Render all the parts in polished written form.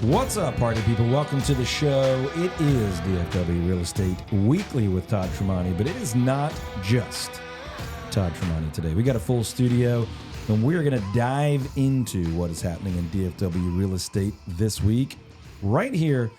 What's up, party people? Welcome to the show. It is DFW Real Estate Weekly with Todd Tremonti, but it is not just Todd Tremonti today. We got a full studio, and we're going to dive into what is happening in DFW real estate this week, right here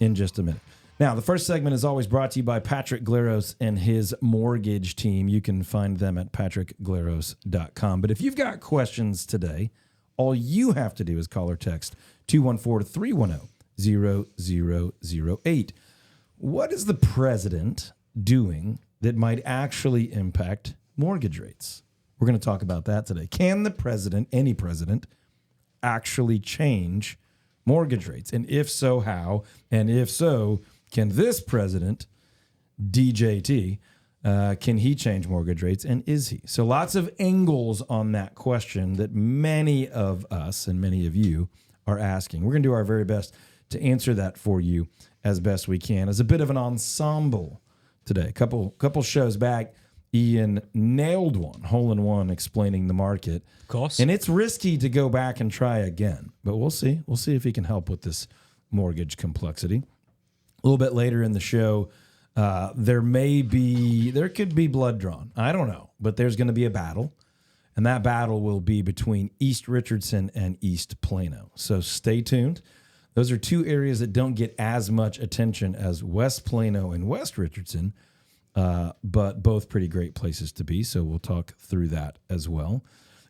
in just a minute. Now, the first segment is always brought to you by Patrick Glaros and his mortgage team. You can find them at patrickglaros.com. But if you've got questions today, all you have to do is call or text 214-310-0008. What is the president doing that might actually impact mortgage rates? We're going to talk about that today. Can the president, any president, actually change mortgage rates? And if so, how? And if so, can this president, DJT, can he change mortgage rates? And is he? So lots of angles on that question that many of us and many of you are asking. We're going to do our very best to answer that for you as best we can. As a bit of an ensemble today, a couple shows back, Ian nailed one, hole in one, explaining the market. Of course. And it's risky to go back and try again, but we'll see. We'll see if he can help with this mortgage complexity. A little bit later in the show, there could be blood drawn. I don't know, but there's going to be a battle. And that battle will be between East Richardson and East Plano. So stay tuned. Those are two areas that don't get as much attention as West Plano and West Richardson, but both pretty great places to be. So we'll talk through that as well.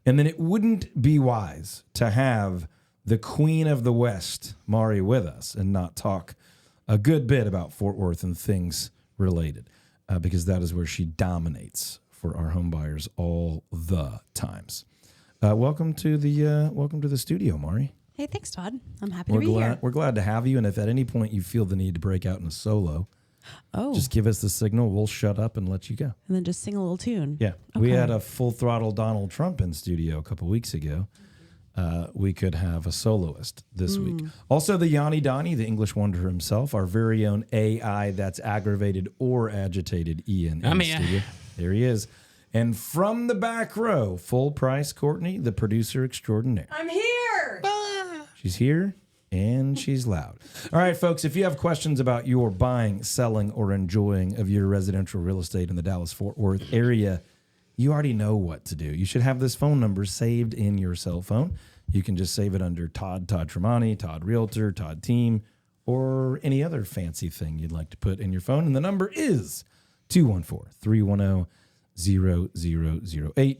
And then it wouldn't be wise to have the Queen of the West, Mari, with us and not talk a good bit about Fort Worth and things related, because that is where she dominates for our home buyers all the times. Welcome to the studio, Mari. Hey, thanks, Todd. I'm happy to be here. We're glad to have you. And if at any point you feel the need to break out in a solo, just give us the signal. We'll shut up and let you go. And then just sing a little tune. Yeah. Okay. We had a full throttle Donald Trump in studio a couple weeks ago. We could have a soloist this week. Also, the Yanni Donnie, the English wonder himself, our very own AI that's aggravated or agitated Ian in the studio. There he is. And from the back row, full price Courtney, the producer extraordinaire. I'm here. She's here and she's loud. All right, folks, if you have questions about your buying, selling, or enjoying of your residential real estate in the Dallas-Fort Worth area, you already know what to do. You should have this phone number saved in your cell phone. You can just save it under Todd Tremonti, Todd Realtor, Todd Team, or any other fancy thing you'd like to put in your phone. And the number is 214-310-0008.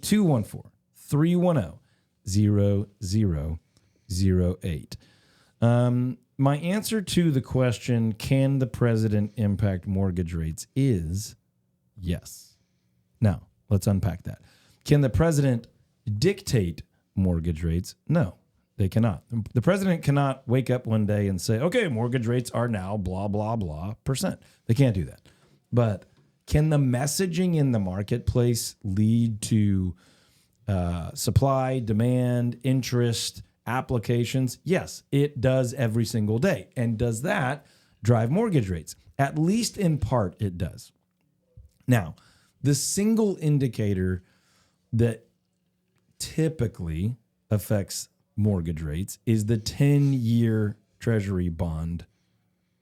214-310-0008. My answer to the question, can the president impact mortgage rates, is yes. Now, let's unpack that. Can the president dictate mortgage rates? No, they cannot. The president cannot wake up one day and say, okay, mortgage rates are now blah, blah, blah %. They can't do that. But can the messaging in the marketplace lead to supply, demand, interest, applications? Yes, it does every single day. And does that drive mortgage rates? At least in part, it does. Now, the single indicator that typically affects mortgage rates is the 10-year Treasury bond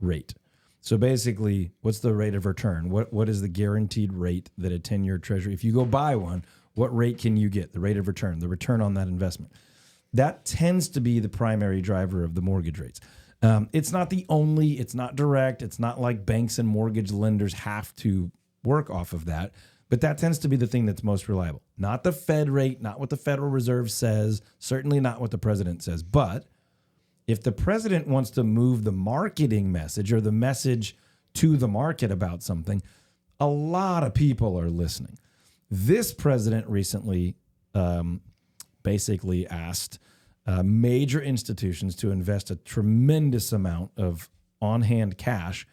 rate. So basically, what's the rate of return? What is the guaranteed rate that a 10-year Treasury, if you go buy one, what rate can you get? The rate of return, the return on that investment. That tends to be the primary driver of the mortgage rates. It's not the only, it's not direct. It's not like banks and mortgage lenders have to work off of that. But that tends to be the thing that's most reliable. Not the Fed rate, not what the Federal Reserve says, certainly not what the president says. But if the president wants to move the marketing message or the message to the market about something, a lot of people are listening. This president recently basically asked major institutions to invest a tremendous amount of on-hand cash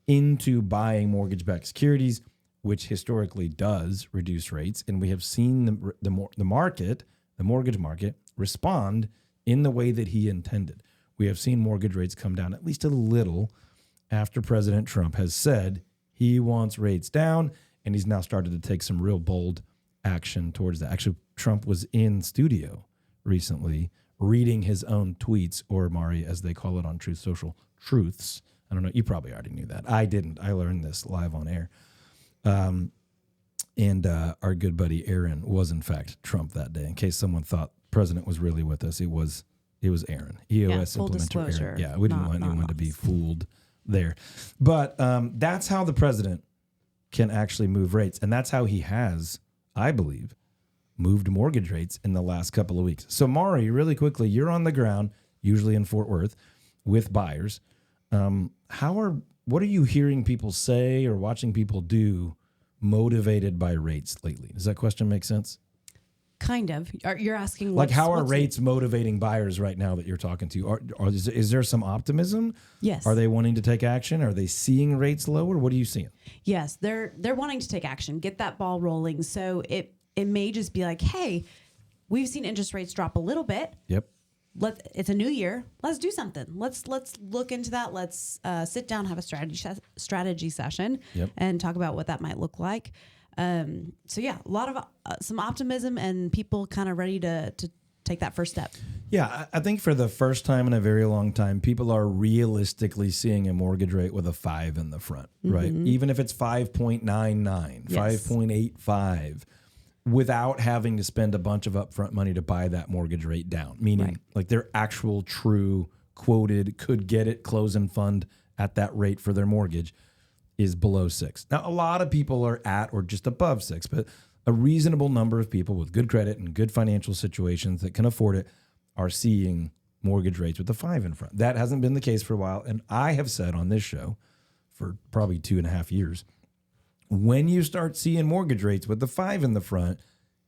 into buying mortgage-backed securities, which historically does reduce rates. And we have seen the mortgage market, respond in the way that he intended. We have seen mortgage rates come down at least a little after President Trump has said he wants rates down, and he's now started to take some real bold action towards that. Actually, Trump was in studio recently reading his own tweets, or Mari, as they call it on Truth Social, truths. I don't know. You probably already knew that. I didn't. I learned this live on air. And our good buddy Aaron was, in fact, Trump that day. In case someone thought the president was really with us, it was Aaron. EOS implementer Aaron. Yeah, we didn't want anyone to be fooled there. But that's how the president can actually move rates. And that's how he has, I believe, moved mortgage rates in the last couple of weeks. So, Mari, really quickly, you're on the ground, usually in Fort Worth, with buyers. What are you hearing people say or watching people do motivated by rates lately? Does that question make sense? Kind of. You're asking like how are rates motivating buyers right now that you're talking to? Is there some optimism? Yes. Are they wanting to take action? Are they seeing rates lower? What are you seeing? Yes, they're wanting to take action, get that ball rolling. So it may just be like, hey, we've seen interest rates drop a little bit. Yep. It's a new year. Let's do something. Let's look into that. Let's sit down, have a strategy session, and talk about what that might look like. So yeah, a lot of some optimism and people kind of ready to take that first step. Yeah, I think for the first time in a very long time, people are realistically seeing a mortgage rate with a 5 in the front, right? Even if it's 5.99, 5.85. Without having to spend a bunch of upfront money to buy that mortgage rate down, meaning like their actual true quoted could get it close and fund at that rate for their mortgage is below 6. Now, a lot of people are at or just above 6, but a reasonable number of people with good credit and good financial situations that can afford it are seeing mortgage rates with a 5 in front. That hasn't been the case for a while. And I have said on this show for probably 2.5 years, when you start seeing mortgage rates with the 5 in the front,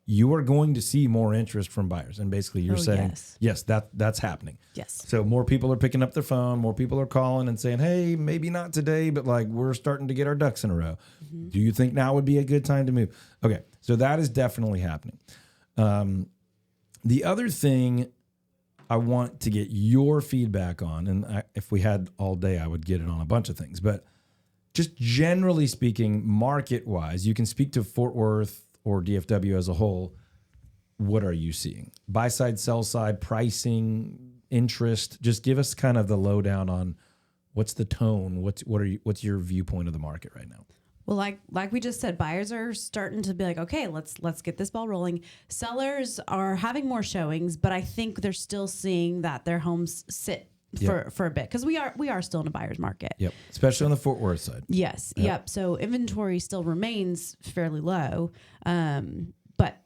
you are going to see more interest from buyers. And basically you're saying, yes, that's happening. Yes. So more people are picking up their phone, more people are calling and saying, hey, maybe not today, but like we're starting to get our ducks in a row. Do you think now would be a good time to move? Okay, so that is definitely happening. The other thing I want to get your feedback on, and if we had all day, I would get it on a bunch of things, but just generally speaking, market-wise, you can speak to Fort Worth or DFW as a whole. What are you seeing? Buy side, sell side, pricing, interest. Just give us kind of the lowdown on what's the tone. What's your viewpoint of the market right now? Well, like we just said, buyers are starting to be like, okay, let's get this ball rolling. Sellers are having more showings, but I think they're still seeing that their homes sit for a bit because we are still in a buyer's market. Yep, especially on the Fort Worth side. Yes, yep. So inventory still remains fairly low, but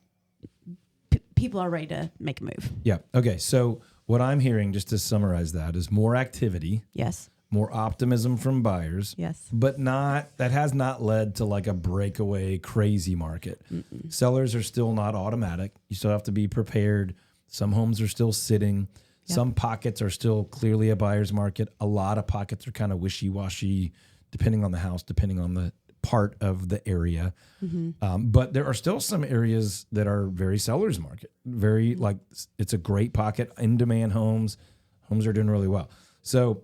people are ready to make a move. Yeah. Okay. So what I'm hearing, just to summarize that, is more activity. Yes. More optimism from buyers. Yes. But that has not led to like a breakaway crazy market. Sellers are still not automatic. You still have to be prepared. Some homes are still sitting. Yep. Some pockets are still clearly a buyer's market. A lot of pockets are kind of wishy-washy, depending on the house, depending on the part of the area. But there are still some areas that are very seller's market. Very like it's a great pocket, in-demand homes. Homes are doing really well. So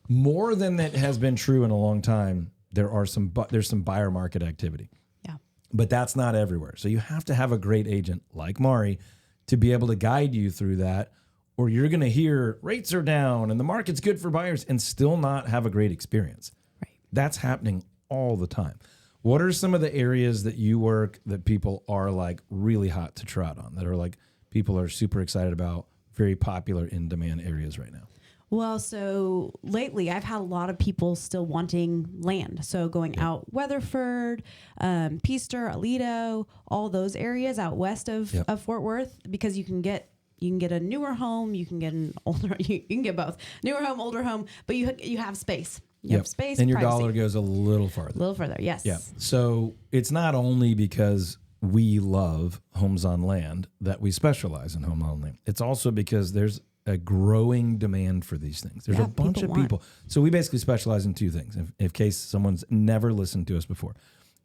more than that has been true in a long time, there's some buyer market activity. Yeah. But that's not everywhere. So you have to have a great agent like Mari to be able to guide you through that, or you're going to hear rates are down and the market's good for buyers and still not have a great experience. Right. That's happening all the time. What are some of the areas that you work that people are like really hot to trot on, that are like people are super excited about, very popular in demand areas right now? Well, so lately I've had a lot of people still wanting land. So going out Weatherford, Peaster, Aledo, all those areas out west of Fort Worth, because you can get a newer home, you can get an older, you can get both newer home, older home, but you have space. You have space, and your privacy. dollar goes a little farther. A little further, yes. Yeah. So it's not only because we love homes on land that we specialize in home on land. It's also because there's a growing demand for these things. There's a bunch of people. So we basically specialize in two things. In case someone's never listened to us before,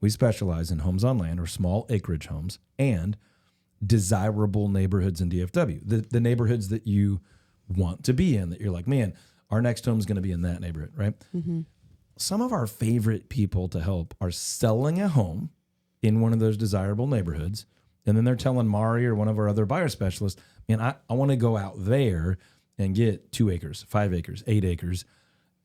we specialize in homes on land or small acreage homes and desirable neighborhoods in DFW. The neighborhoods that you want to be in, that you're like, man, our next home is going to be in that neighborhood, right? Some of our favorite people to help are selling a home in one of those desirable neighborhoods, and then they're telling Mari or one of our other buyer specialists, And I want to go out there and get 2 acres, 5 acres, 8 acres,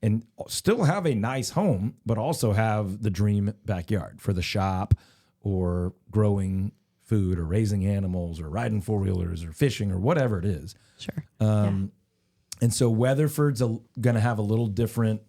and still have a nice home, but also have the dream backyard for the shop or growing food or raising animals or riding 4-wheelers or fishing or whatever it is. Sure. And so Weatherford's going to have a little different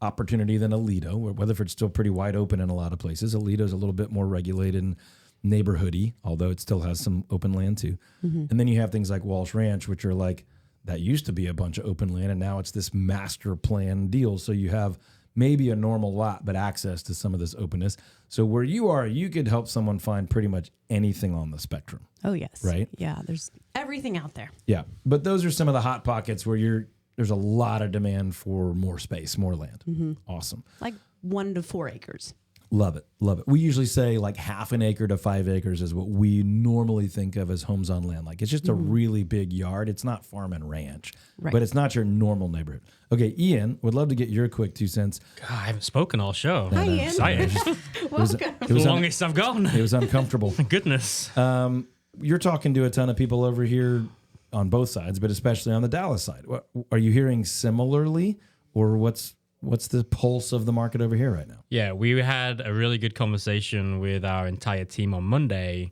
opportunity than Aledo, where Weatherford's still pretty wide open in a lot of places. Aledo's a little bit more regulated and neighborhoody, although it still has some open land too. And then you have things like Walsh Ranch, which are like, that used to be a bunch of open land, and now it's this master plan deal. So you have maybe a normal lot, but access to some of this openness. So where you are, you could help someone find pretty much anything on the spectrum. Oh, yes. Right? Yeah, there's everything out there. Yeah. But those are some of the hot pockets where there's a lot of demand for more space, more land. Awesome. Like 1 to 4 acres. Love it. Love it. We usually say like 1/2 acre to 5 acres is what we normally think of as homes on land. Like it's just a really big yard. It's not farm and ranch, but it's not your normal neighborhood. Okay, Ian, would love to get your quick 2 cents. God, I haven't spoken all show. Hi, Ian. Excited. Welcome. The longest I've gone. It was uncomfortable. Goodness. You're talking to a ton of people over here on both sides, but especially on the Dallas side. Are you hearing similarly, or what's the pulse of the market over here right now? Yeah, we had a really good conversation with our entire team on Monday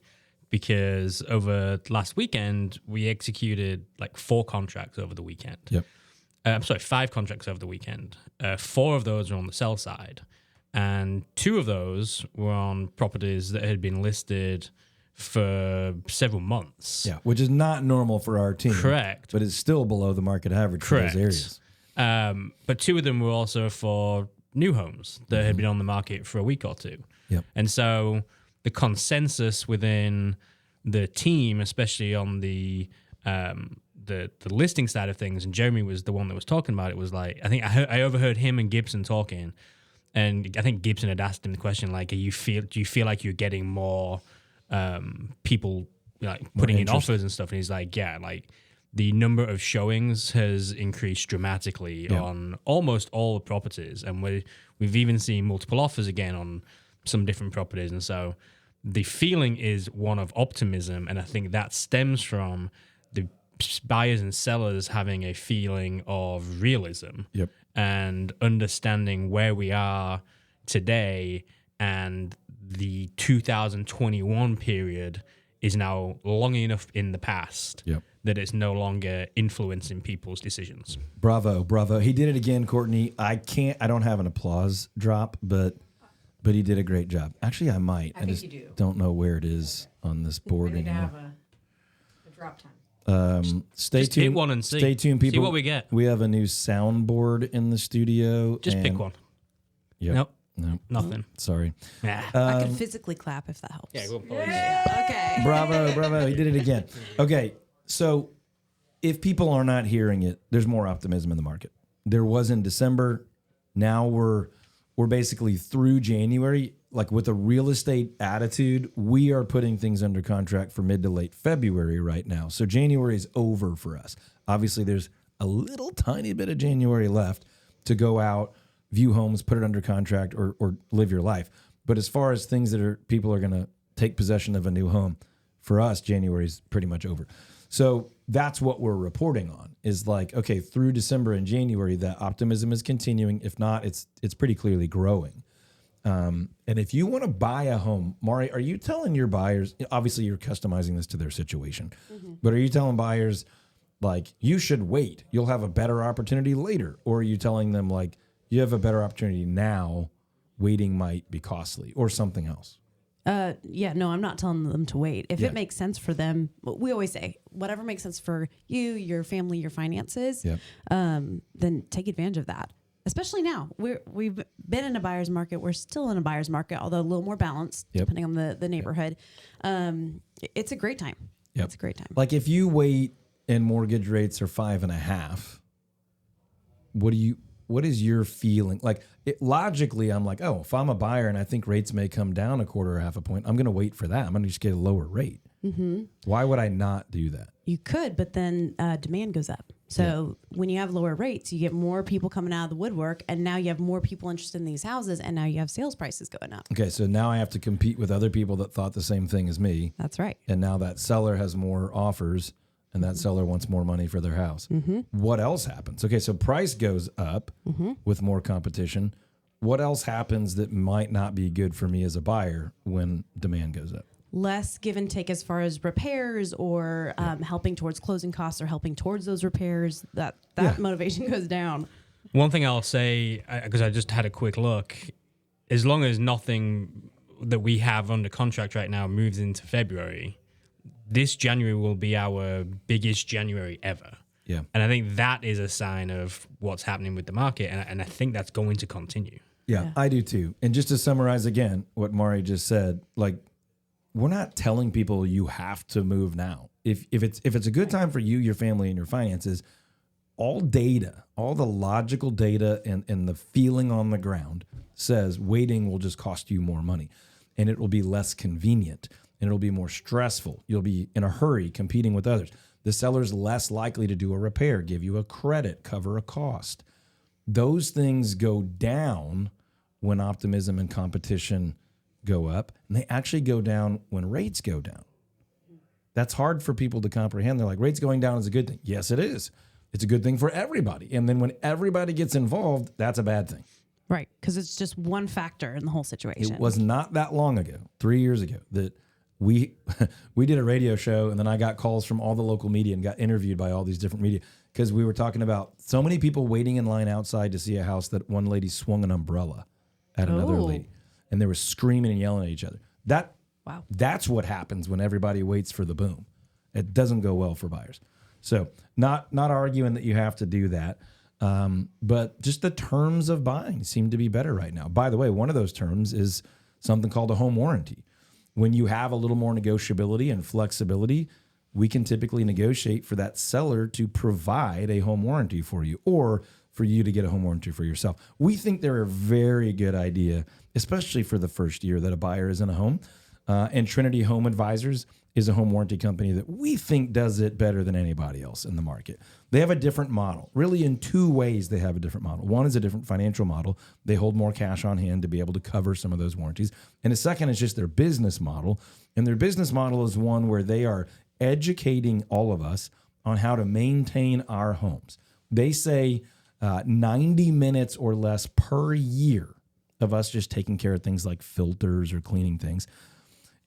because over last weekend, we executed like 4 contracts over the weekend. Yep. I'm sorry, 5 contracts over the weekend. 4 of those were on the sell side, and 2 of those were on properties that had been listed for several months. Yeah, which is not normal for our team. Correct. But it's still below the market average for those areas. But 2 of them were also for new homes that had been on the market for a week or 2. Yep. And so the consensus within the team, especially on the listing side of things, and Jeremy was the one that was talking about it, was like, I think I overheard him and Gibson talking, and I think Gibson had asked him the question like, do you feel like you're getting more people like putting in offers and stuff? And he's like, yeah, like the number of showings has increased dramatically on almost all the properties, and we've even seen multiple offers again on some different properties. And so the feeling is one of optimism, and I think that stems from the buyers and sellers having a feeling of realism and understanding where we are today, and the 2021 period is now long enough in the past that it's no longer influencing people's decisions. Bravo, bravo. He did it again, Courtney. I don't have an applause drop, but he did a great job. Actually, I might. I just don't know where it is on this board We need to anymore. have a drop time. Stay Just tuned. hit one and see. Stay tuned, people. See what we get. We have a new soundboard in the studio. Just pick one. Yep. Nope. Nothing. Sorry. I could physically clap if that helps. Yeah, go Okay. Bravo, bravo. He did it again. Okay, so if people are not hearing it, there's more optimism in the market. There was in December. Now we're basically through January. Like with a real estate attitude, we are putting things under contract for mid to late February right now. So January is over for us. Obviously, there's a little tiny bit of January left to go out, view homes, put it under contract, or live your life. But as far as things that people are going to take possession of a new home, for us, January is pretty much over. So that's what we're reporting on, is like, okay, through December and January, that optimism is continuing. If not, it's pretty clearly growing. And if you want to buy a home, Mari, are you telling your buyers, obviously you're customizing this to their situation, but are you telling buyers like, you should wait, you'll have a better opportunity later? Or are you telling them like, you have a better opportunity now, waiting might be costly, or something else? No, I'm not telling them to wait. If it makes sense for them, we always say, whatever makes sense for you, your family, your finances, then take advantage of that. Especially now, we've been in a buyer's market. We're still in a buyer's market, although a little more balanced, depending on the neighborhood. It's a great time. It's a great time. Like if you wait and mortgage rates are 5.5, what is your feeling? Like logically, I'm like, oh, if I'm a buyer and I think rates may come down 1/4 or 1/2 point, I'm going to wait for that. I'm going to just get a lower rate. Why would I not do that? You could, but then demand goes up. So when you have lower rates, you get more people coming out of the woodwork, and now you have more people interested in these houses, and now you have sales prices going up. Okay, so now I have to compete with other people that thought the same thing as me. That's right. And now that seller has more offers, and that seller wants more money for their house. What else happens? Okay, so price goes up with more competition. What else happens that might not be good for me as a buyer when demand goes up? Less give and take as far as repairs or helping towards closing costs or helping towards those repairs. That motivation goes down. One thing I'll say, because I just had a quick look, as long as nothing that we have under contract right now moves into February, this January will be our biggest January ever. Yeah. And I think that is a sign of what's happening with the market. And I think that's going to continue. Yeah, I do too. And just to summarize again what Mari just said, like, we're not telling people you have to move now. If it's a good time for you, your family, and your finances, all data, all the logical data and the feeling on the ground says waiting will just cost you more money, and it will be less convenient, and it'll be more stressful. You'll be in a hurry competing with others. The seller's less likely to do a repair, give you a credit, cover a cost. Those things go down when optimism and competition go up, and they actually go down when rates go down. That's hard for people to comprehend. They're like, rates going down is a good thing. Yes, it is. It's a good thing for everybody. And then when everybody gets involved, that's a bad thing. Right, because it's just one factor in the whole situation. It was not that long ago, 3 years ago, that we did a radio show, and then I got calls from all the local media and got interviewed by all these different media because we were talking about so many people waiting in line outside to see a house that one lady swung an umbrella at another lady. And they were screaming and yelling at each other. That's what happens when everybody waits for the boom. It doesn't go well for buyers. So not arguing that you have to do that, but just the terms of buying seem to be better right now. By the way, one of those terms is something called a home warranty. When you have a little more negotiability and flexibility, we can typically negotiate for that seller to provide a home warranty for you, or for you to get a home warranty for yourself. We think they're a very good idea, especially for the first year that a buyer is in a home. And Trinity Home Advisors is a home warranty company that we think does it better than anybody else in the market. They have a different model. Really, in two ways, they have a different model. One is a different financial model. They hold more cash on hand to be able to cover some of those warranties. And the second is just their business model. And their business model is one where they are educating all of us on how to maintain our homes. They say 90 minutes or less per year of us just taking care of things like filters or cleaning things.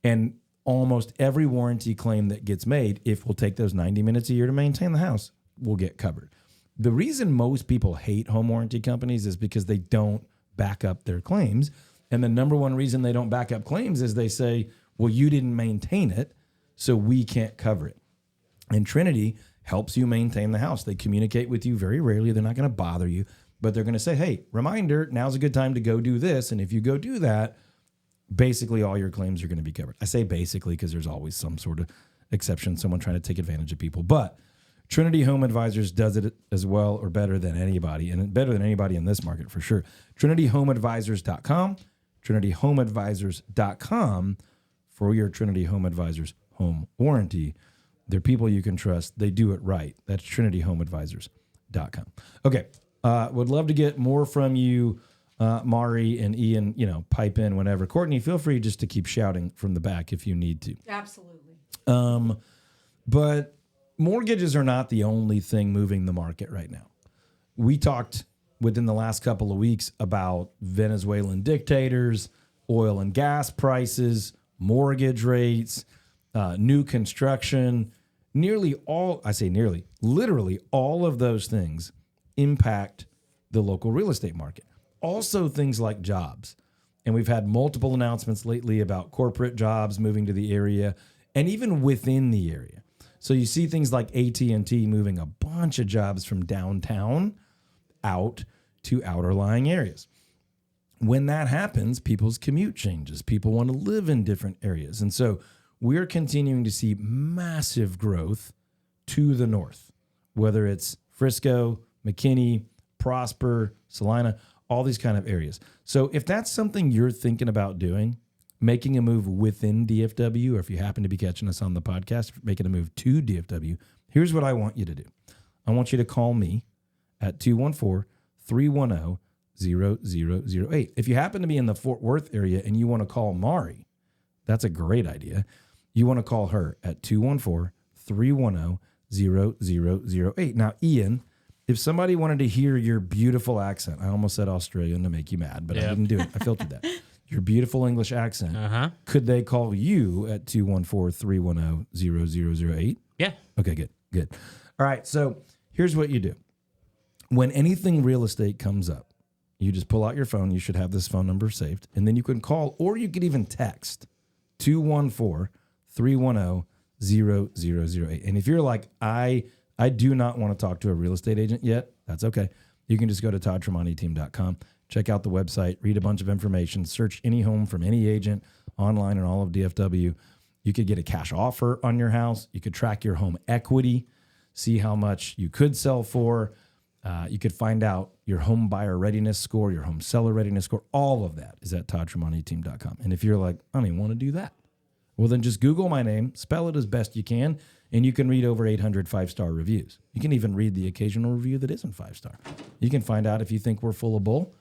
And almost every warranty claim that gets made, if we'll take those 90 minutes a year to maintain the house, will get covered. The reason most people hate home warranty companies is because they don't back up their claims. And the number one reason they don't back up claims is they say, well, you didn't maintain it, so we can't cover it. And Trinity helps you maintain the house. They communicate with you very rarely. They're not going to bother you, but they're going to say, hey, reminder, now's a good time to go do this. And if you go do that, basically all your claims are going to be covered. I say basically because there's always some sort of exception, someone trying to take advantage of people. But Trinity Home Advisors does it as well or better than anybody, and better than anybody in this market for sure. TrinityHomeAdvisors.com, TrinityHomeAdvisors.com for your Trinity Home Advisors home warranty. They're people you can trust. They do it right. That's TrinityHomeAdvisors.com. Okay. Would love to get more from you, Mari and Ian, pipe in whenever. Courtney, feel free just to keep shouting from the back if you need to. Absolutely. But mortgages are not the only thing moving the market right now. We talked within the last couple of weeks about Venezuelan dictators, oil and gas prices, mortgage rates, new construction. Literally all of those things impact the local real estate market. Also things like jobs. And we've had multiple announcements lately about corporate jobs moving to the area and even within the area. So you see things like AT&T moving a bunch of jobs from downtown out to outer lying areas. When that happens, people's commute changes. People want to live in different areas. And so we're continuing to see massive growth to the north, whether it's Frisco, McKinney, Prosper, Salina, all these kind of areas. So if that's something you're thinking about doing, making a move within DFW, or if you happen to be catching us on the podcast, making a move to DFW, here's what I want you to do. I want you to call me at 214-310-0008. If you happen to be in the Fort Worth area and you want to call Mari, that's a great idea. You want to call her at 214-310-0008. 0008. Now, Ian, if somebody wanted to hear your beautiful accent, I almost said Australian to make you mad, but I didn't do it. I filtered that. Your beautiful English accent. Could they call you at 214-310-0008? Yeah. Okay, good. All right, so here's what you do. When anything real estate comes up, you just pull out your phone. You should have this phone number saved. And then you can call, or you could even text 214-310-0008. And if you're like, I do not want to talk to a real estate agent yet, that's okay. You can just go to toddtramoniteam.com, check out the website, read a bunch of information, search any home from any agent online in all of DFW. You could get a cash offer on your house. You could track your home equity, see how much you could sell for. You could find out your home buyer readiness score, your home seller readiness score. All of that is at toddtramoniteam.com. And if you're like, I don't even want to do that, well, then just Google my name, spell it as best you can, and you can read over 800 5-star reviews. You can even read the occasional review that isn't 5-star. You can find out if you think we're full of bull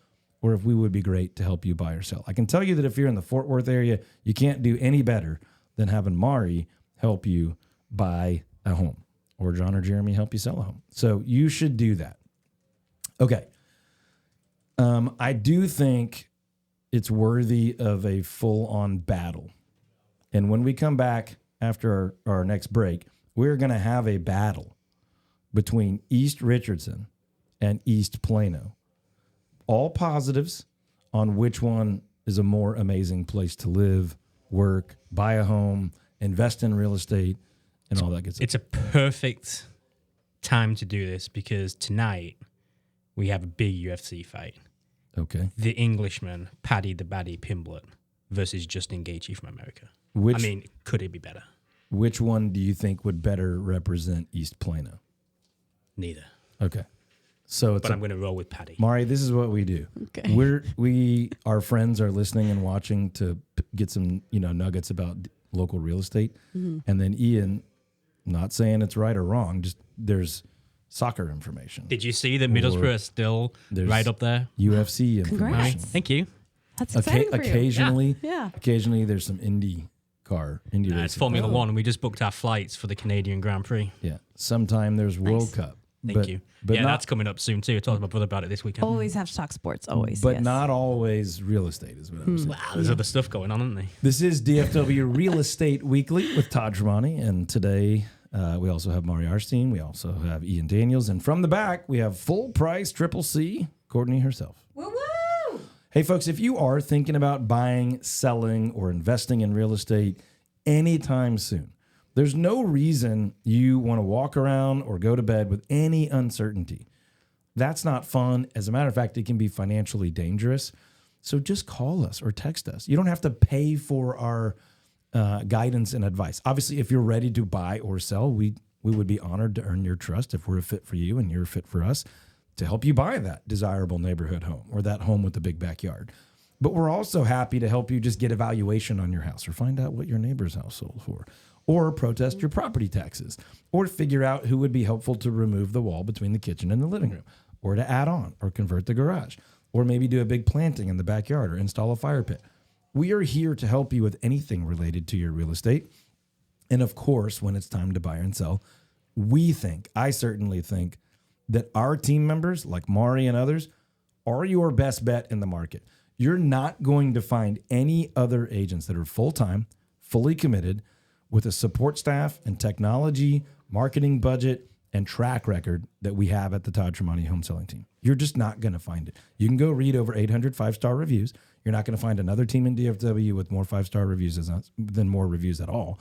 or if we would be great to help you buy or sell. I can tell you that if you're in the Fort Worth area, you can't do any better than having Mari help you buy a home, or John or Jeremy help you sell a home. So you should do that. Okay. I do think it's worthy of a full-on battle. And when we come back after our next break, we're going to have a battle between East Richardson and East Plano. All positives on which one is a more amazing place to live, work, buy a home, invest in real estate, and all that good stuff. It's a perfect time to do this because tonight we have a big UFC fight. Okay. The Englishman, Paddy the Baddy Pimblett versus Justin Gaethje from America. Could it be better? Which one do you think would better represent East Plano? Neither. Okay. So I'm going to roll with Paddy. Mari, this is what we do. Okay. Our friends are listening and watching to get some, nuggets about local real estate. Mm-hmm. And then Ian, not saying it's right or wrong, just there's soccer information. Did you see that Middlesbrough is still right up there? UFC information. Congrats. Thank you. That's exciting for you. Occasionally there's some Indy racing. It's Formula One, and we just booked our flights for the Canadian Grand Prix. Yeah. Sometime there's World Cup. Thank you. But that's coming up soon too. I talked to my brother about it this weekend. Always have to talk sports, always. But not always real estate is what I'm saying. Wow, there's other stuff going on, isn't there? This is DFW Real Estate Weekly with Todd Tremonti, and today we also have Mari Arstein. We also have Ian Daniels, and from the back we have full price Triple C Courtney herself. Woo woo! Hey folks, if you are thinking about buying, selling, or investing in real estate anytime soon, there's no reason you want to walk around or go to bed with any uncertainty. That's not fun. As a matter of fact, it can be financially dangerous. So just call us or text us. You don't have to pay for our guidance and advice. Obviously, if you're ready to buy or sell, we would be honored to earn your trust if we're a fit for you and you're a fit for us to help you buy that desirable neighborhood home or that home with the big backyard. But we're also happy to help you just get a valuation on your house or find out what your neighbor's house sold for, or protest your property taxes, or figure out who would be helpful to remove the wall between the kitchen and the living room, or to add on or convert the garage, or maybe do a big planting in the backyard or install a fire pit. We are here to help you with anything related to your real estate. And of course, when it's time to buy and sell, I certainly think that our team members like Mari and others are your best bet in the market. You're not going to find any other agents that are full-time, fully committed, with a support staff and technology, marketing budget, and track record that we have at the Todd Tremonti Home Selling Team. You're just not going to find it. You can go read over 800 5-star reviews. You're not going to find another team in DFW with more 5-star reviews than more reviews at all.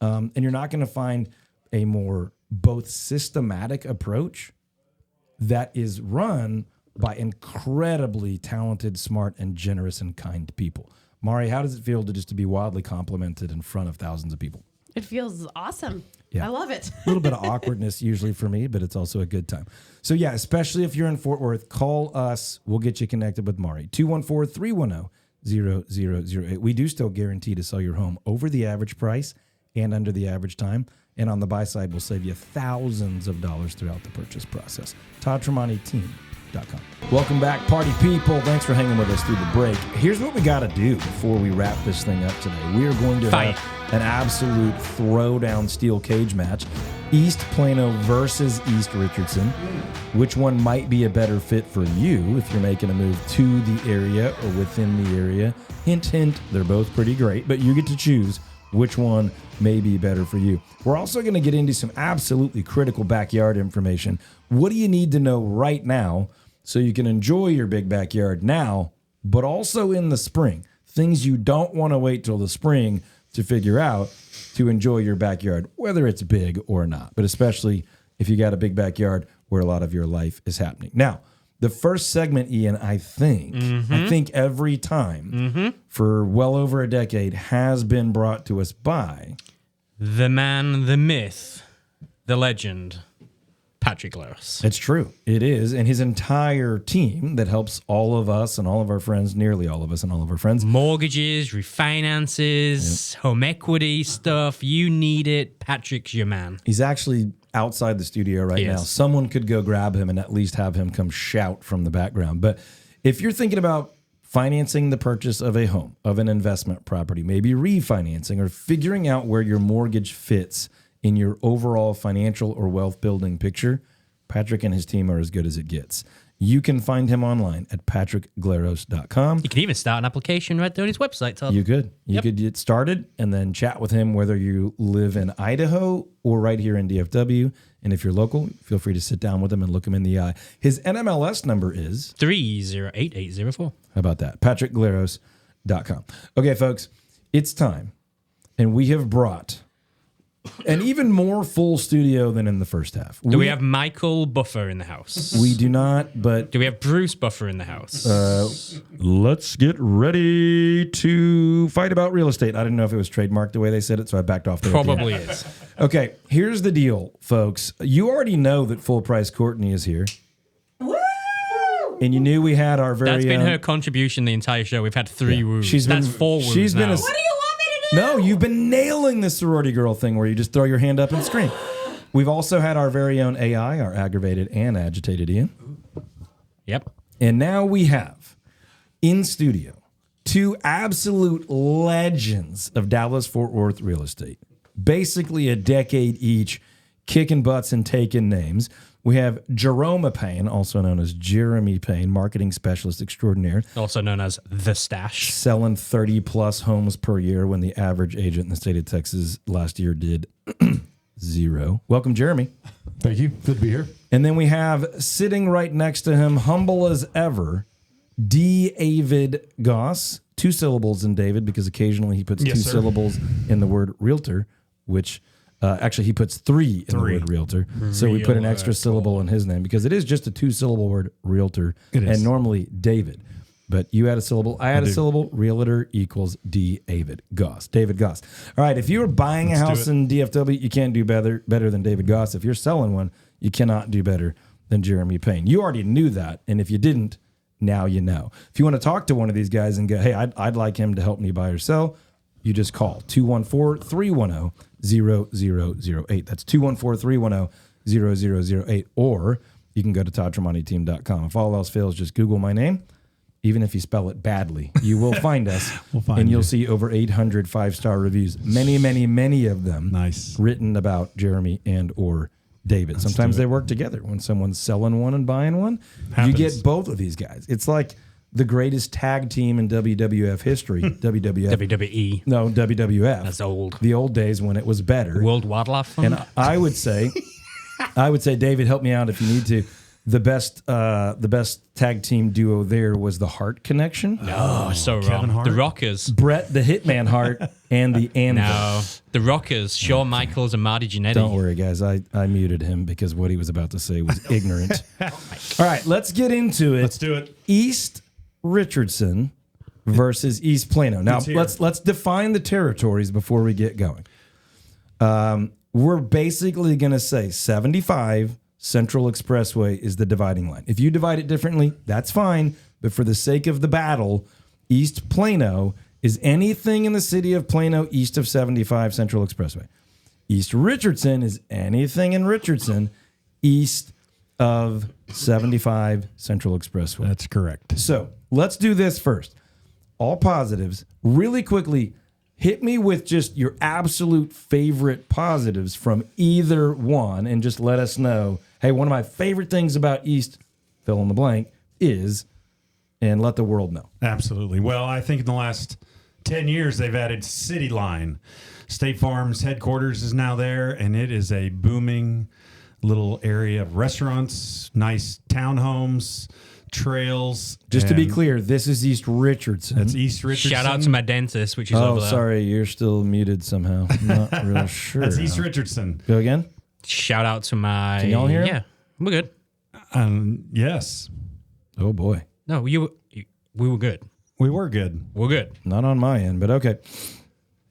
And you're not going to find a more both systematic approach that is run by incredibly talented, smart, and generous and kind people. Mari, how does it feel to be wildly complimented in front of thousands of people? It feels awesome. Yeah. I love it. A little bit of awkwardness usually for me, but it's also a good time. So yeah, especially if you're in Fort Worth, call us. We'll get you connected with Mari. 214-310-0008. We do still guarantee to sell your home over the average price and under the average time. And on the buy side, we'll save you thousands of dollars throughout the purchase process. ToddTremontiTeam.com. Welcome back, party people. Thanks for hanging with us through the break. Here's what we got to do before we wrap this thing up today. We are going to have an absolute throwdown steel cage match. East Plano versus East Richardson. Which one might be a better fit for you if you're making a move to the area or within the area? Hint, hint, they're both pretty great, but you get to choose which one may be better for you. We're also going to get into some absolutely critical backyard information. What do you need to know right now so you can enjoy your big backyard now, but also in the spring? Things you don't want to wait till the spring to figure out to enjoy your backyard, whether it's big or not, but especially if you got a big backyard where a lot of your life is happening. Now, the first segment, Ian, I think every time for well over a decade has been brought to us by the man, the myth, the legend, Patrick Lewis. It's true. It is. And his entire team that helps all of us and all of our friends, nearly all of us and all of our friends. Mortgages, refinances, home equity stuff. You need it. Patrick's your man. He's actually outside the studio right now. Someone could go grab him and at least have him come shout from the background. But if you're thinking about financing the purchase of a home, of an investment property, maybe refinancing or figuring out where your mortgage fits in your overall financial or wealth building picture, Patrick and his team are as good as it gets. You can find him online at patrickglaros.com. You can even start an application right there on his website, Todd. You could. You could get started and then chat with him whether you live in Idaho or right here in DFW. And if you're local, feel free to sit down with him and look him in the eye. His NMLS number is 308804. How about that? patrickglaros.com. Okay, folks, it's time. And we have brought an even more full studio than in the first half. Do we have Michael Buffer in the house? We do not, but do we have Bruce Buffer in the house? Let's get ready to fight about real estate. I didn't know if it was trademarked the way they said it, so I backed off there. Probably is. Okay, here's the deal, folks. You already know that Full Price Courtney is here. Woo! And you knew we had our very That's been own... her contribution the entire show. We've had 3 woos. That's 4 woos she's been now. a- What do you want me to do? No, you've been nailing the sorority girl thing where you just throw your hand up and scream. We've also had our very own AI, our aggravated and agitated Ian. Yep. And now we have in studio 2 absolute legends of Dallas-Fort Worth real estate. Basically a decade each, kicking butts and taking names. We have Jerome Payne, also known as Jeremy Payne, marketing specialist extraordinaire. Also known as The Stash. Selling 30-plus homes per year when the average agent in the state of Texas last year did 0. Welcome, Jeremy. Thank you. Good to be here. And then we have sitting right next to him, humble as ever, David Goss. 2 syllables in David because occasionally he puts 2 syllables in the word realtor, which... actually, he puts 3 in the word realtor. So we put an extra syllable in his name because it is just a 2-syllable word, realtor, and normally David. But you add a syllable, I add a syllable, realtor equals David Goss. David Goss. All right, if you're buying a house in DFW, you can't do better than David Goss. If you're selling one, you cannot do better than Jeremy Payne. You already knew that, and if you didn't, now you know. If you want to talk to one of these guys and go, hey, I'd like him to help me buy or sell, you just call 214-310-0008. That's 214-310-0008. Or you can go to toddtramonteteam.com. If all else fails, just Google my name. Even if you spell it badly, you will find us. And you'll see over 800 5-star reviews. Many, many, many of them written about Jeremy and or David. Sometimes they work together. When someone's selling one and buying one, you get both of these guys. It's like the greatest tag team in WWF history. WWE. No, WWF. That's old. The old days when it was better. World Wildlife Fund. And I would say, David, help me out if you need to. The best tag team duo there was the Hart Connection. No, so wrong. Hart? The Rockers. Brett the Hitman Hart and the Anvil. No, the Rockers. Shawn Michaels and Marty Jannetty. Don't worry, guys. I muted him because what he was about to say was ignorant. All right, let's get into it. Let's do it. East Richardson versus East Plano. Now, let's define the territories before we get going. We're basically going to say 75 Central Expressway is the dividing line. If you divide it differently, that's fine. But for the sake of the battle, East Plano is anything in the city of Plano east of 75 Central Expressway. East Richardson is anything in Richardson east of 75 Central Expressway. That's correct. So let's do this first. All positives. Really quickly, hit me with just your absolute favorite positives from either one and just let us know, hey, one of my favorite things about East, fill in the blank, is, and let the world know. Absolutely. Well, I think in the last 10 years, they've added City Line. State Farm's headquarters is now there, and it is a booming little area of restaurants, nice townhomes, trails. Just to be clear, this is East Richardson. That's East Richardson. Shout out to my dentist, which is Oh, over there. sorry, you're still muted somehow. I'm not real sure. That's East Richardson. Go again? Shout out to my... Can y'all hear? Yeah, we're good. Yes, Oh, boy. No, we were good. we were good. We're good. Not on my end, but okay.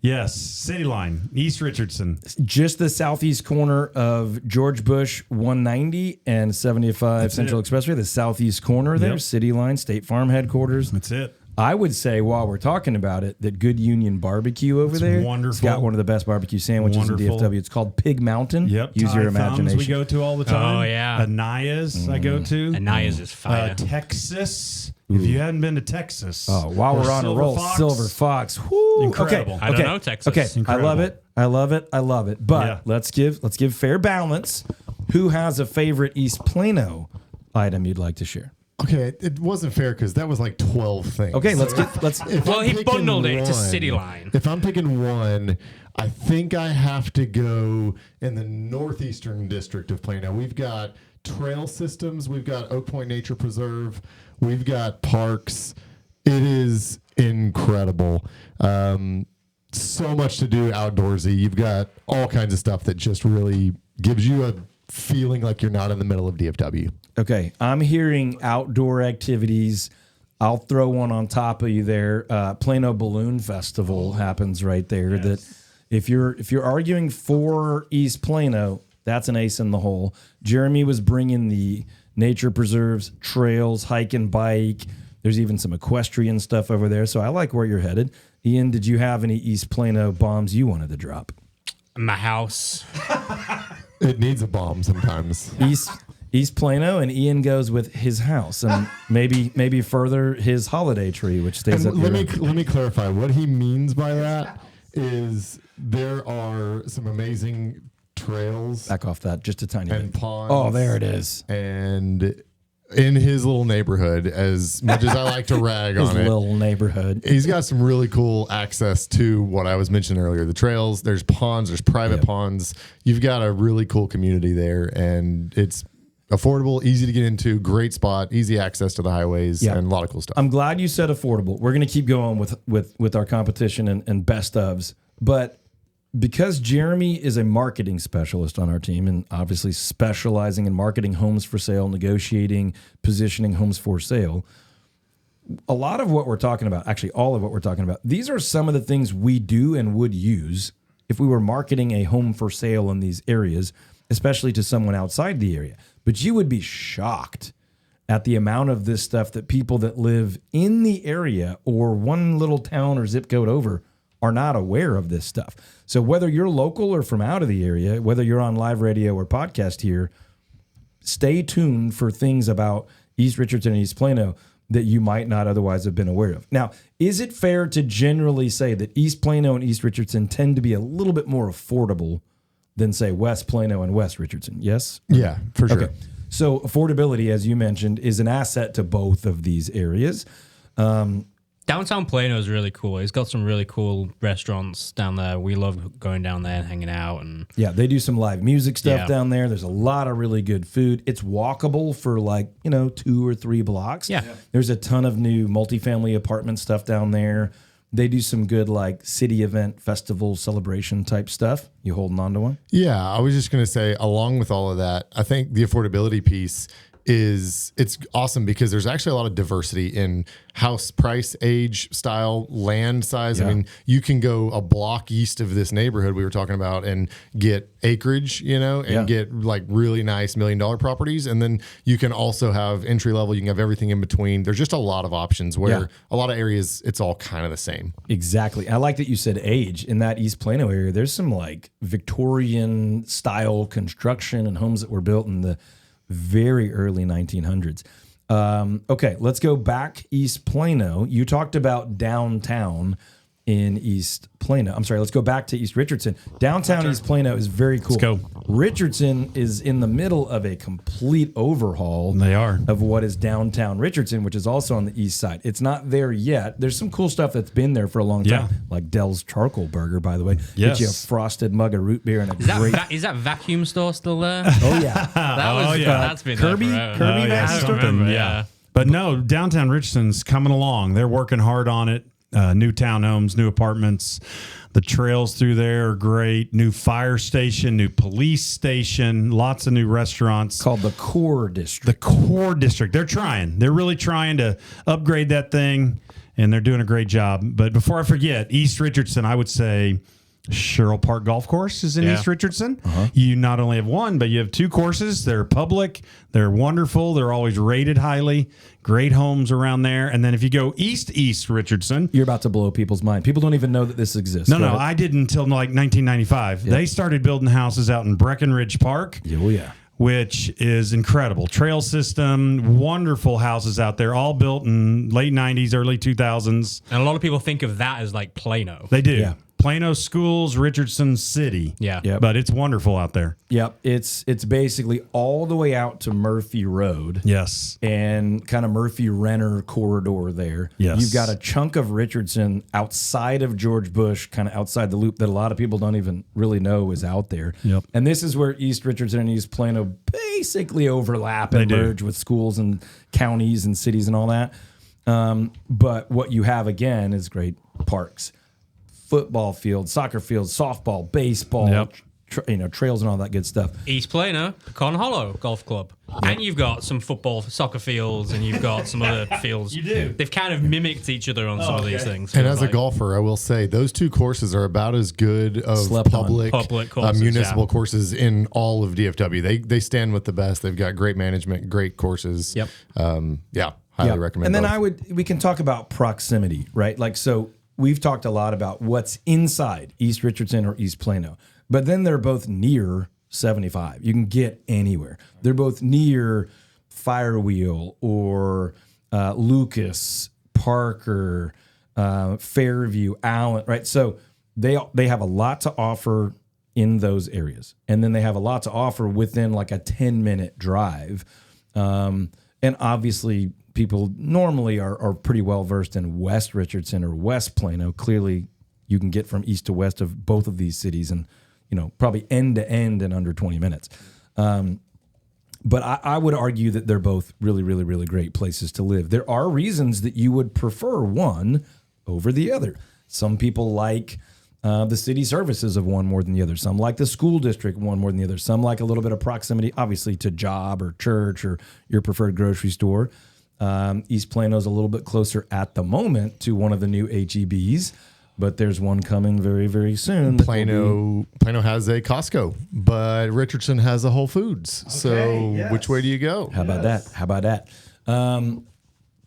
Yes, City Line, East Richardson. Just the southeast corner of George Bush 190 and 75 That's Central it. Expressway, the southeast corner there, Yep. City Line, State Farm headquarters. That's it. I would say while we're talking about it, that Good Union Barbecue over there. wonderful. It's got one of the best barbecue sandwiches Wonderful. in DFW. It's called Pig Mountain. Yep. Use Thai your Thumbs imagination. we go to all the time. Oh, yeah. Anaya's I go to. Anaya's is fire. Texas. If you hadn't been to Texas. Oh, while or we're on a Silver roll, Fox, Silver Fox. Whoo. Incredible. Okay. I don't okay. know Texas. Okay. Incredible. I love it. I love it. I love it. But Yeah. let's give fair balance. Who has a favorite East Plano item you'd like to share? Okay, it wasn't fair because that was like 12 things. Okay, let's. If Well, I'm he picking bundled it to one- City Line. If I'm picking one, I think I have to go in the northeastern district of Plano. We've got trail systems. We've got Oak Point Nature Preserve. We've got parks. It is incredible. So much to do outdoorsy. You've got all kinds of stuff that just really gives you a feeling like you're not in the middle of DFW. Okay, I'm hearing outdoor activities. I'll throw one on top of you there. Plano Balloon Festival happens right there. Yes. That if you're arguing for East Plano, that's an ace in the hole. Jeremy was bringing the nature preserves, trails, hike and bike. There's even some equestrian stuff over there. So I like where you're headed. Ian, did you have any East Plano bombs you wanted to drop? My house. It needs a bomb sometimes. East Plano, and Ian goes with his house, and maybe further his holiday tree, which stays up And here. let me clarify what he means by that is there are some amazing trails Back off that just a tiny and bit. ponds. Oh, there it is. And in his little neighborhood, as much as I like to rag His on it, little neighborhood. he's got some really cool access to what I was mentioning earlier. The trails, there's ponds, there's private ponds. You've got a really cool community there, and it's affordable, easy to get into, great spot, easy access to the highways, Yeah. and a lot of cool stuff. I'm glad you said affordable. We're going to keep going with our competition and best ofs, but because Jeremy is a marketing specialist on our team and obviously specializing in marketing homes for sale, negotiating, positioning homes for sale, a lot of what we're talking about, actually all of what we're talking about, these are some of the things we do and would use if we were marketing a home for sale in these areas, especially to someone outside the area. But you would be shocked at the amount of this stuff that people that live in the area or one little town or zip code over are not aware of this stuff. So whether you're local or from out of the area, whether you're on live radio or podcast here, stay tuned for things about East Richardson and East Plano that you might not otherwise have been aware of. Now, is it fair to generally say that East Plano and East Richardson tend to be a little bit more affordable than, say, West Plano and West Richardson? Yes? Yeah, for sure. Okay. So affordability, as you mentioned, is an asset to both of these areas. Downtown Plano is really cool. He's got some really cool restaurants down there. We love going down there and hanging out. And Yeah, they do some live music stuff Yeah. down there. There's a lot of really good food. It's walkable for 2 or 3 blocks. Yeah. There's a ton of new multifamily apartment stuff down there. They do some good city event, festival, celebration type stuff. You holding on to one? Yeah, I was just going to say, along with all of that, I think the affordability piece it's awesome because there's actually a lot of diversity in house price, age, style, land size. Yeah. I mean, you can go a block east of this neighborhood we were talking about and get acreage, and get really nice $1 million properties. And then you can also have entry level. You can have everything in between. There's just a lot of options where a lot of areas, it's all kind of the same. Exactly. I like that you said age. In that East Plano area, there's some Victorian style construction and homes that were built in the very early 1900s. Okay, let's go back East Plano. You talked about downtown. in East Plano. I'm sorry, let's go back to East Richardson. Downtown East Plano is very cool. Let's go. Richardson is in the middle of a complete overhaul They are. of what is downtown Richardson, which is also on the east side. It's not there yet. There's some cool stuff that's been there for a long time, Yeah. like Dell's Charcoal Burger, by the way. Yes. Get you a frosted mug of root beer and a Is that, great... is that vacuum store still there? Oh, yeah. That's been Kirby- there forever. Kirby I vacuum don't store? remember, Yeah. But no, downtown Richardson's coming along. They're working hard on it. New townhomes, new apartments. The trails through there are great. New fire station, new police station, lots of new restaurants. Called the Core District. The core district. They're trying. They're really trying to upgrade that thing, and they're doing a great job. But before I forget, East Richardson, I would say Sherrill Park Golf Course is in East Richardson. You not only have one, but you have two courses. They're public. They're wonderful. They're always rated highly. Great homes around there. And then if you go East Richardson. You're about to blow people's mind. People don't even know that this exists. No, Go no, ahead. I didn't until like 1995. They started building houses out in Breckenridge Park. Oh, yeah. Which is incredible. Trail system, wonderful houses out there, all built in late 90s, early 2000s. And a lot of people think of that as like Plano. They do. Yeah. Plano Schools, Richardson City. Yeah. Yep. But it's wonderful out there. Yep. It's basically all the way out to Murphy Road. Yes. And kind of Murphy Renner corridor there. Yes. You've got a chunk of Richardson outside of George Bush, kind of outside the loop that a lot of people don't even really know is out there. Yep. And this is where East Richardson and East Plano basically overlap and They do. merge with schools and counties and cities and all that. But what you have again is great parks, football fields, soccer fields, softball, baseball, Yep. Trails and all that good stuff. East Plano, Pecan Hollow Golf Club. And you've got some football, soccer fields, and you've got some other fields. You do. They've kind of mimicked each other on some of these things. And as a golfer, I will say those two courses are about as good of Slept on. public courses, municipal courses in all of DFW. They stand with the best. They've got great management, great courses. Yep. Highly recommend. And then both. we can talk about proximity, right? Like, so we've talked a lot about what's inside East Richardson or East Plano, but then they're both near 75. You can get anywhere. They're both near Firewheel or Lucas, Parker, Fairview, Allen, right? So they have a lot to offer in those areas. And then they have a lot to offer within like a 10-minute drive. And obviously people normally are pretty well versed in West Richardson or West Plano. Clearly you can get from east to west of both of these cities and, probably end to end in under 20 minutes. But I would argue that they're both really, really, really great places to live. There are reasons that you would prefer one over the other. Some people like the city services of one more than the other. Some like the school district one more than the other. Some like a little bit of proximity, obviously, to job or church or your preferred grocery store. East Plano's a little bit closer at the moment to one of the new HEBs, but there's one coming very, very soon. Plano has a Costco, but Richardson has a Whole Foods. Which way do you go? How about that?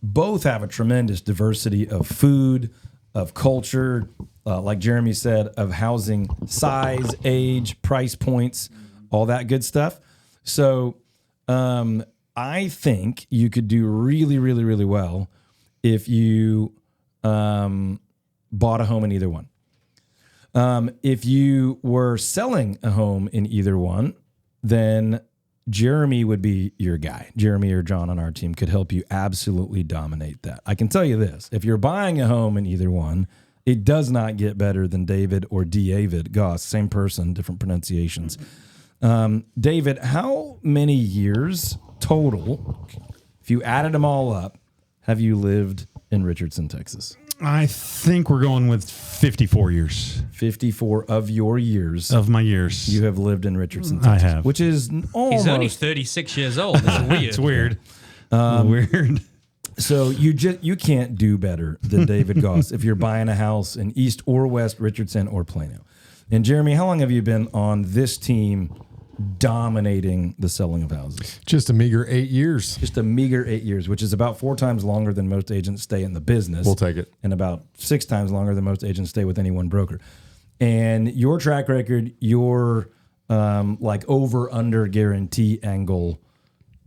Both have a tremendous diversity of food, of culture, like Jeremy said, of housing size, age, price points, all that good stuff. So I think you could do really, really, really well if you bought a home in either one. If you were selling a home in either one, then Jeremy would be your guy. Jeremy or John on our team could help you absolutely dominate that. I can tell you this. If you're buying a home in either one, it does not get better than David or David Goss. Same person, different pronunciations. David, how many years total, if you added them all up, have you lived in Richardson, Texas? I think we're going with 54 years 54 of your years. of my years. You have lived in Richardson, I Texas, have. which is almost... He's only 36 years old. It's weird. It's weird. Weird. So you can't do better than David Goss if you're buying a house in East or West Richardson or Plano. And Jeremy, how long have you been on this team dominating the selling of houses? Just a meager 8 years. Just a meager 8 years, which is about 4 times longer than most agents stay in the business. We'll take it. And about 6 times longer than most agents stay with any one broker. And your track record, your like over-under guarantee angle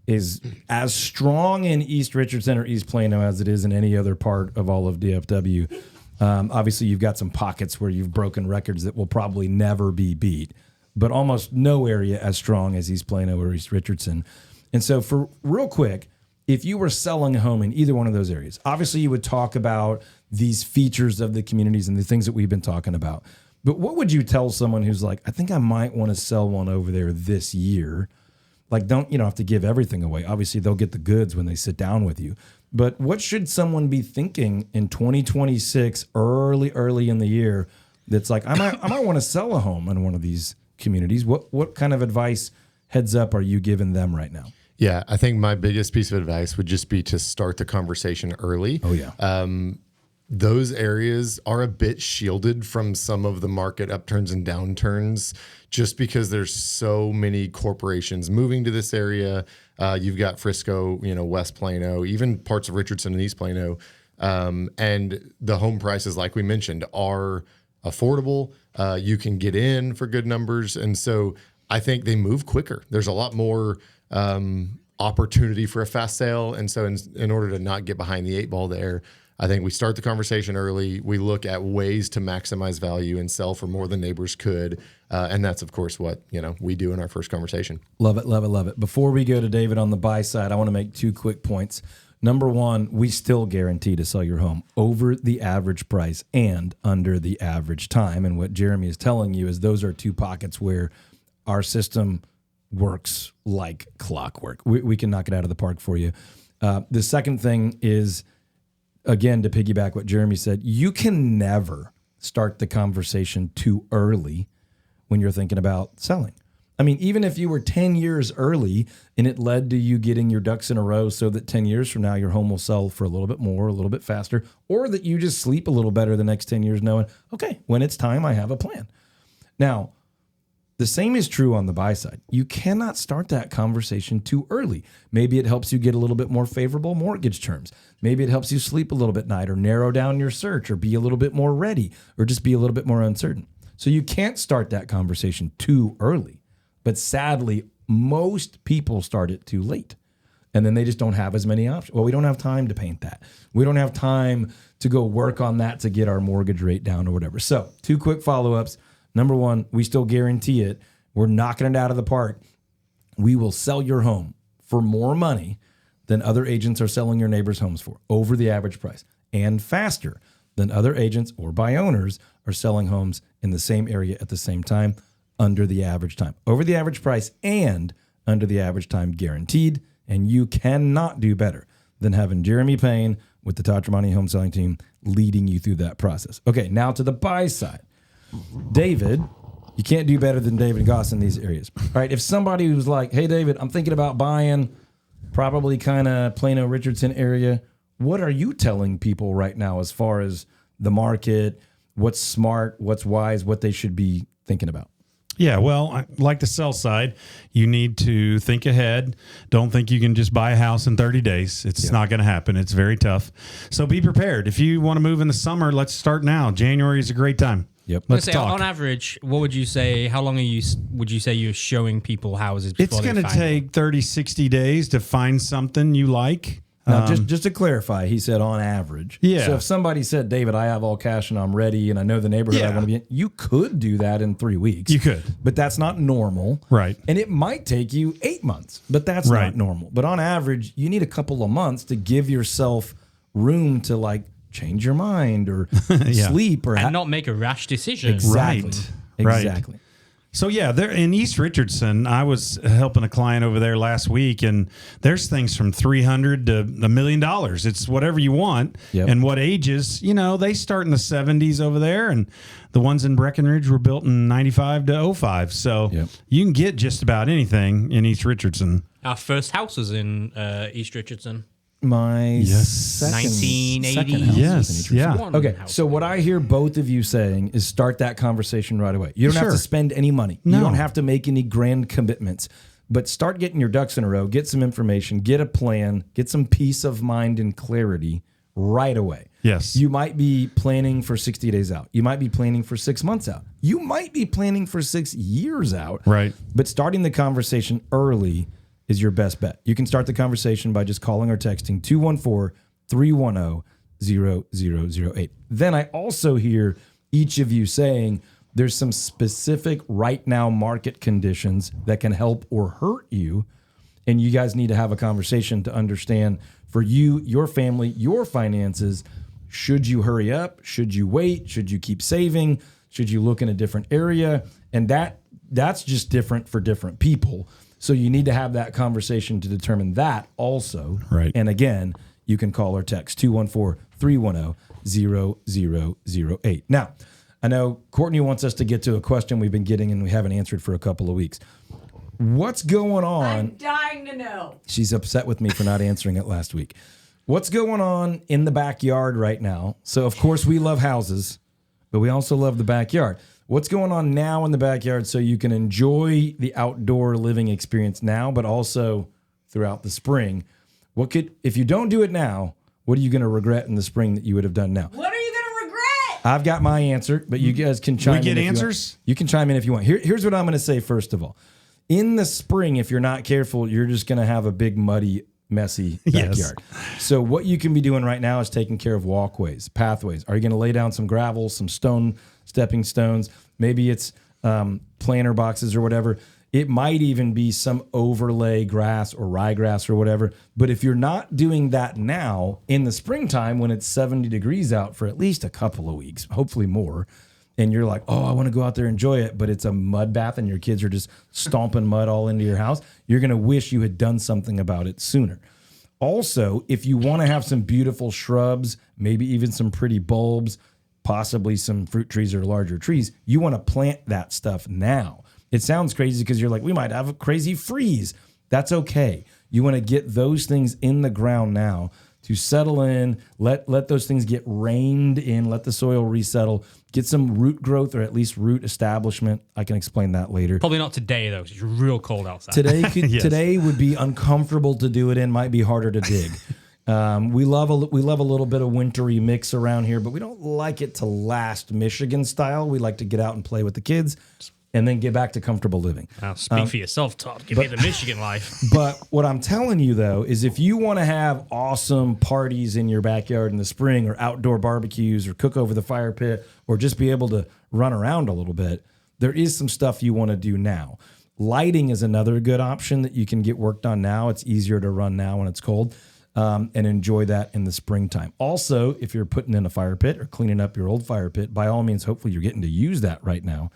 is as strong in East Richardson or East Plano as it is in any other part of all of DFW. Obviously, you've got some pockets where you've broken records that will probably never be beat, but almost no area as strong as East Plano or East Richardson. And so for real quick, if you were selling a home in either one of those areas, obviously you would talk about these features of the communities and the things that we've been talking about. But what would you tell someone who's like, I think I might want to sell one over there this year? Like, you don't have to give everything away. Obviously, they'll get the goods when they sit down with you. But what should someone be thinking in 2026, early in the year, that's like, I might want to sell a home in one of these communities? What kind of advice, heads up, are you giving them right now? Yeah, I think my biggest piece of advice would just be to start the conversation early. Oh, yeah. Those areas are a bit shielded from some of the market upturns and downturns just because there's so many corporations moving to this area. You've got Frisco, West Plano, even parts of Richardson and East Plano. And the home prices, like we mentioned, are affordable. You can get in for good numbers. And so I think they move quicker. There's a lot more opportunity for a fast sale. And so in order to not get behind the 8 ball there, I think we start the conversation early. We look at ways to maximize value and sell for more than neighbors could. And that's, of course, what we do in our first conversation. Love it, love it, love it. Before we go to David on the buy side, I want to make 2 quick points. Number one, we still guarantee to sell your home over the average price and under the average time. And what Jeremy is telling you is those are 2 pockets where our system works like clockwork. We can knock it out of the park for you. The second thing is, again, to piggyback what Jeremy said, you can never start the conversation too early when you're thinking about selling. I mean, even if you were 10 years early and it led to you getting your ducks in a row so that 10 years from now your home will sell for a little bit more, a little bit faster, or that you just sleep a little better the next 10 years knowing, okay, when it's time, I have a plan. Now, the same is true on the buy side. You cannot start that conversation too early. Maybe it helps you get a little bit more favorable mortgage terms. Maybe it helps you sleep a little bit at night or narrow down your search or be a little bit more ready or just be a little bit more uncertain. So you can't start that conversation too early. But sadly, most people start it too late. And then they just don't have as many options. Well, we don't have time to paint that. We don't have time to go work on that to get our mortgage rate down or whatever. So 2 quick follow-ups. Number one, we still guarantee it. We're knocking it out of the park. We will sell your home for more money than other agents are selling your neighbors' homes for, over the average price, and faster than other agents or by owners are selling homes in the same area at the same time, under the average time. Over the average price and under the average time guaranteed, and you cannot do better than having Jeremy Payne with the Todd Tremonti Home Selling Team leading you through that process. Okay, now to the buy side. David, you can't do better than David Goss in these areas. All right, if somebody who's like, hey, David, I'm thinking about buying probably kind of Plano, Richardson area, what are you telling people right now as far as the market, what's smart, what's wise, what they should be thinking about? Yeah, well, like the sell side, you need to think ahead. Don't think you can just buy a house in 30 days. It's not going to happen. It's very tough. So be prepared. If you want to move in the summer, let's start now. January is a great time. Yep. Let's talk. On average, what would you say? How long would you say you're showing people houses? It's going to take 30, 60 days to find something you like. Now, just to clarify, he said on average. Yeah. So if somebody said, David, I have all cash and I'm ready and I know the neighborhood I want to be in, you could do that in 3 weeks. You could. But that's not normal. Right. And it might take you 8 months, but that's not normal. But on average, you need a couple of months to give yourself room to like change your mind or sleep or and not make a rash decision. Exactly. Right. Exactly. So yeah, there in East Richardson, I was helping a client over there last week, and there's things from $300,000 to $1 million. It's whatever you want, and what ages. They start in the 70s over there, and the ones in Breckenridge were built in 95 to 05. So you can get just about anything in East Richardson. Our first house was in East Richardson. My second 1980. house Yes. was in East Richardson. Okay, so what I hear both of you saying is start that conversation right away. You don't have to spend any money. No. You don't have to make any grand commitments. But start getting your ducks in a row, get some information, get a plan, get some peace of mind and clarity right away. Yes. You might be planning for 60 days out. You might be planning for 6 months out. You might be planning for 6 years out. Right. But starting the conversation early is your best bet. You can start the conversation by just calling or texting Then I also hear each of you saying there's some specific right now market conditions that can help or hurt you. And you guys need to have a conversation to understand for you, your family, your finances. Should you hurry up? Should you wait? Should you keep saving? Should you look in a different area? And that's just different for different people. So you need to have that conversation to determine that also. Right. And again, you can call or text 214-310-0008. Now, I know Courtney wants us to get to a question we've been getting and we haven't answered for a couple of weeks. What's going on? I'm dying to know. She's upset with me for not answering it last week. What's going on in the backyard right now? So, of course, we love houses, but we also love the backyard. What's going on now in the backyard so you can enjoy the outdoor living experience now, but also throughout the spring? If you don't do it now, what are you going to regret in the spring that you would have done now? What are you going to regret? I've got my answer, but you guys can chime in. We get if you answers? want. You can chime in if you want. Here's what I'm going to say first of all. In the spring, if you're not careful, you're just going to have a big, muddy, messy backyard. Yes. So what you can be doing right now is taking care of walkways, pathways. Are you going to lay down some gravel, some stepping stones? Maybe it's planter boxes or whatever. It might even be some overlay grass or ryegrass or whatever. But if you're not doing that now, in the springtime when it's 70 degrees out for at least a couple of weeks, hopefully more, and you're like, oh, I want to go out there and enjoy it, but it's a mud bath and your kids are just stomping mud all into your house, you're going to wish you had done something about it sooner. Also, if you want to have some beautiful shrubs, maybe even some pretty bulbs, possibly some fruit trees or larger trees, you want to plant that stuff now. It sounds crazy because you're like, we might have a crazy freeze. That's okay. You want to get those things in the ground now to settle in, let those things get rained in, let the soil resettle, get some root growth or at least root establishment. I can explain that later. Probably not today, though, 'cause it's real cold outside. Yes. Today would be uncomfortable to do it in, might be harder to dig. We love a little bit of wintry mix around here, but we don't like it to last Michigan style. We like to get out and play with the kids and then get back to comfortable living. Now, speak for yourself, Todd. Give me the Michigan life. But what I'm telling you, though, is if you want to have awesome parties in your backyard in the spring or outdoor barbecues or cook over the fire pit or just be able to run around a little bit, there is some stuff you want to do now. Lighting is another good option that you can get worked on now. It's easier to run now when it's cold and enjoy that in the springtime. Also, if you're putting in a fire pit or cleaning up your old fire pit, by all means, hopefully you're getting to use that right now.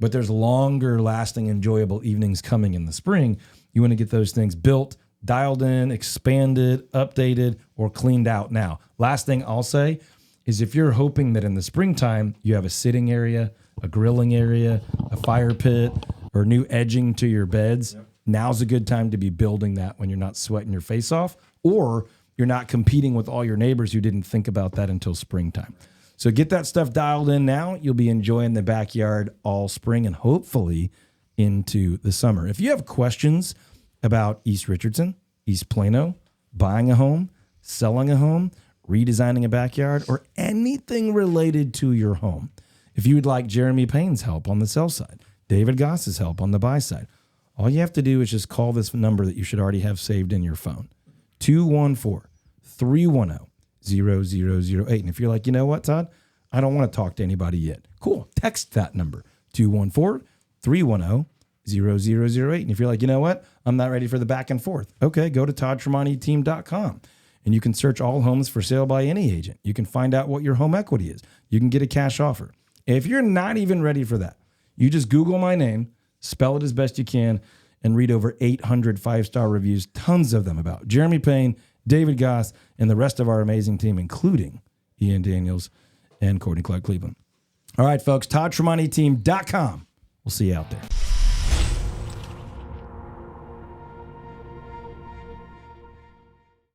But there's longer lasting, enjoyable evenings coming in the spring. You want to get those things built, dialed in, expanded, updated, or cleaned out now. Last thing I'll say is if you're hoping that in the springtime you have a sitting area, a grilling area, a fire pit, or new edging to your beds, now's a good time to be building that when you're not sweating your face off or you're not competing with all your neighbors who didn't think about that until springtime. So get that stuff dialed in now. You'll be enjoying the backyard all spring and hopefully into the summer. If you have questions about East Richardson, East Plano, buying a home, selling a home, redesigning a backyard, or anything related to your home, if you would like Jeremy Payne's help on the sell side, David Goss's help on the buy side, all you have to do is just call this number that you should already have saved in your phone, 214-310-0008. And if you're like, you know what, Todd, I don't want to talk to anybody yet. Cool. Text that number, 214-310-0008. And if you're like, you know what, I'm not ready for the back and forth. Okay, go to toddtremonti.com and you can search all homes for sale by any agent. You can find out what your home equity is. You can get a cash offer. If you're not even ready for that, you just Google my name, spell it as best you can, and read over 800 5-star reviews, tons of them about Jeremy Payne, David Goss, and the rest of our amazing team, including Ian Daniels and Courtney Clark Cleveland. All right, folks, toddtremontiteam.com. We'll see you out there.